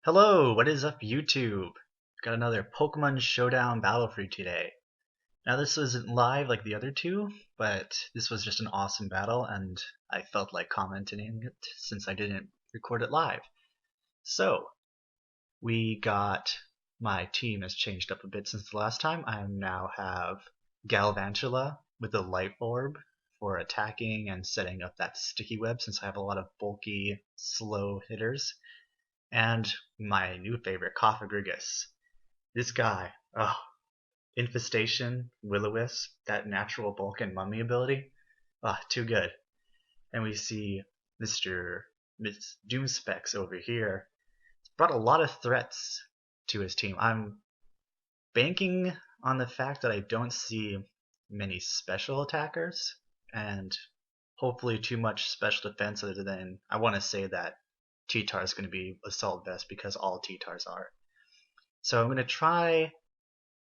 Hello, what is up YouTube? Got another Pokemon Showdown battle for you today. Now this isn't live like the other two, but this was just an awesome battle and I felt like commenting it since I didn't record it live. So, we got, my team has changed up a bit since the last time. I now have Galvantula with a Light Orb for attacking and setting up that sticky web since I have a lot of bulky, slow hitters. And my new favorite, Coffagrigus. This guy, oh, Infestation, Will-O-Wisp, that natural bulk and mummy ability, too good. And we see Mr. Doomspecs over here. It's brought a lot of threats to his team. I'm banking on the fact that I don't see many special attackers, and hopefully too much special defense other than, I want to say that T-Tar is going to be Assault Vest because all T-Tars are. So I'm going to try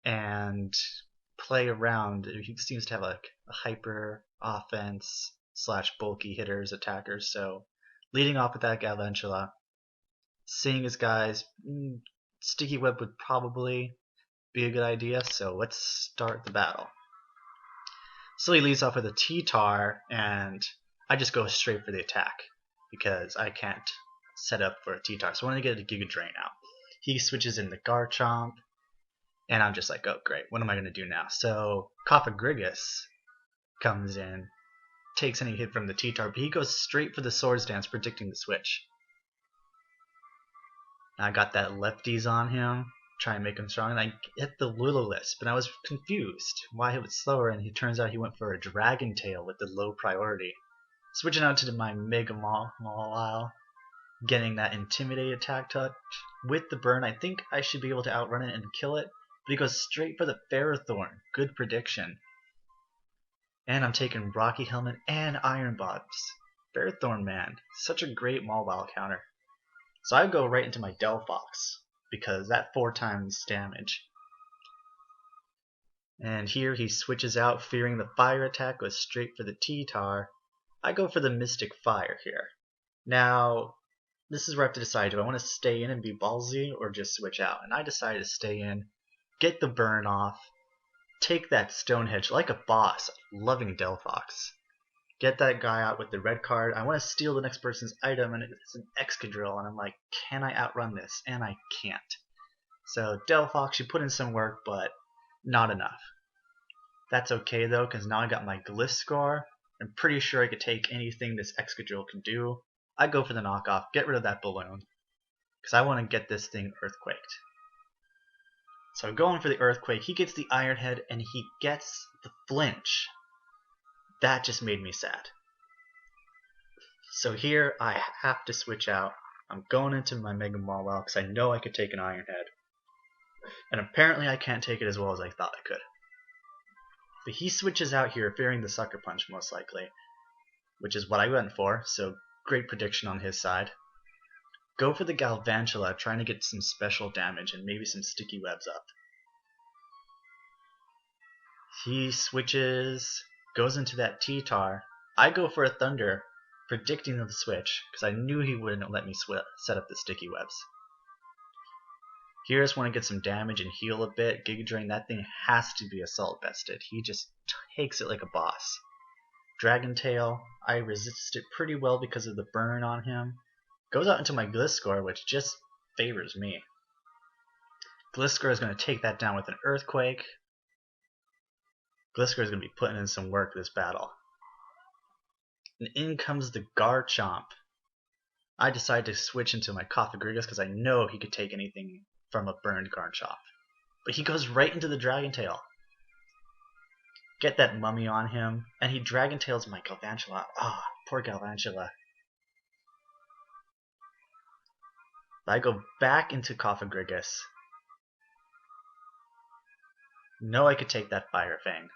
and play around. He seems to have a hyper offense / bulky hitters attackers. So leading off with that Galvantula, seeing his guys, Sticky Web would probably be a good idea. So let's start the battle. So he leads off with a T-Tar, and I just go straight for the attack because I can't set up for a T-Tar. So I want to get a Giga Drain out. He switches in the Garchomp, and I'm just like, oh great, what am I going to do now? So Coffagrigus comes in, takes any hit from the T-Tar, but he goes straight for the Swords Dance, predicting the switch. I got that lefties on him, try and make him strong, and I hit the Will-O-Wisp, and I was confused why he was slower, and he turns out he went for a Dragon Tail with the low priority. Switching out to my Mega Mawile, getting that Intimidate attack touch. With the burn, I think I should be able to outrun it and kill it, but he goes straight for the Ferrothorn. Good prediction. And I'm taking Rocky Helmet and Iron Bobs. Ferrothorn, man, such a great Mawile counter. So I go right into my Delphox, because that 4 times damage. And here he switches out, fearing the fire attack, goes straight for the T-Tar. I go for the Mystic Fire here. Now, this is where I have to decide, do I want to stay in and be ballsy or just switch out? And I decided to stay in, get the burn off, take that Stonehenge like a boss, loving Delphox. Get that guy out with the red card. I want to steal the next person's item, and it's an Excadrill, and I'm like, can I outrun this? And I can't. So Delphox, you put in some work, but not enough. That's okay though, because now I got my Gliscor. I'm pretty sure I could take anything this Excadrill can do. I go for the knockoff, get rid of that balloon, because I want to get this thing earthquaked. So going for the earthquake, he gets the Iron Head, and he gets the flinch. That just made me sad. So here I have to switch out. I'm going into my Mega Mawile because I know I could take an Iron Head. And apparently I can't take it as well as I thought I could. But he switches out here, fearing the Sucker Punch most likely, which is what I went for, so great prediction on his side. Go for the Galvantula, trying to get some special damage and maybe some sticky webs up. He switches, goes into that T-Tar. I go for a Thunder, predicting the switch, because I knew he wouldn't let me set up the sticky webs. Here I just want to get some damage and heal a bit. Giga Drain, that thing has to be Assault Vested. He just takes it like a boss. Dragon Tail, I resist it pretty well because of the burn on him. Goes out into my Gliscor, which just favors me. Gliscor is going to take that down with an Earthquake. Gliscor is going to be putting in some work this battle. And in comes the Garchomp. I decide to switch into my Coffagrigus because I know he could take anything from a burned Garchomp. But he goes right into the Dragon Tail. Get that mummy on him, and he Dragon Tails my Galvantula. Poor Galvantula. I go back into Coffagrigus. Know I could take that Fire Fang.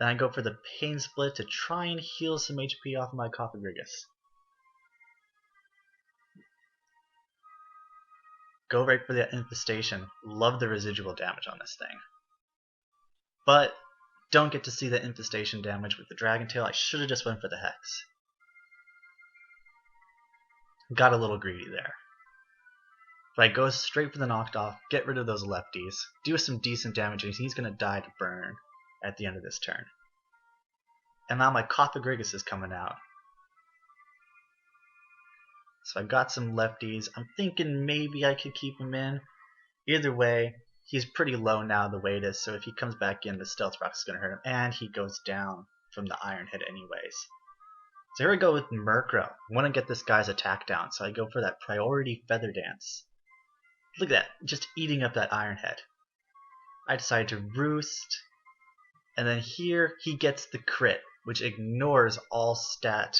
Then I go for the Pain Split to try and heal some HP off my Coffagrigus. Go right for the Infestation. Love the residual damage on this thing. But don't get to see the Infestation damage with the Dragon Tail. I should have just went for the Hex. Got a little greedy there. But I go straight for the knocked off, get rid of those lefties, do some decent damage, and he's going to die to burn at the end of this turn. And now my Cothagrigus is coming out. So I got some lefties. I'm thinking maybe I could keep him in. Either way, he's pretty low now the way it is, so if he comes back in, the Stealth Rock is going to hurt him, and he goes down from the Iron Head anyways. So here we go with Murkrow. I want to get this guy's attack down, so I go for that Priority Feather Dance. Look at that, just eating up that Iron Head. I decide to Roost, and then here he gets the crit, which ignores all stat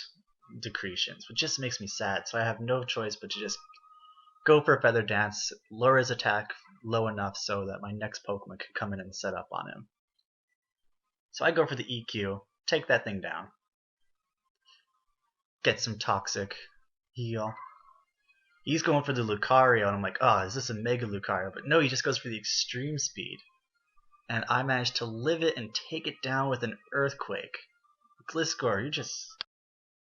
decretions, which just makes me sad, so I have no choice but to just go for a Feather Dance, lower his attack low enough so that my next Pokemon can come in and set up on him. So I go for the EQ, take that thing down, get some Toxic Heal. He's going for the Lucario, and I'm like, oh, is this a Mega Lucario? But no, he just goes for the Extreme Speed. And I managed to live it and take it down with an Earthquake. Gliscor, you're just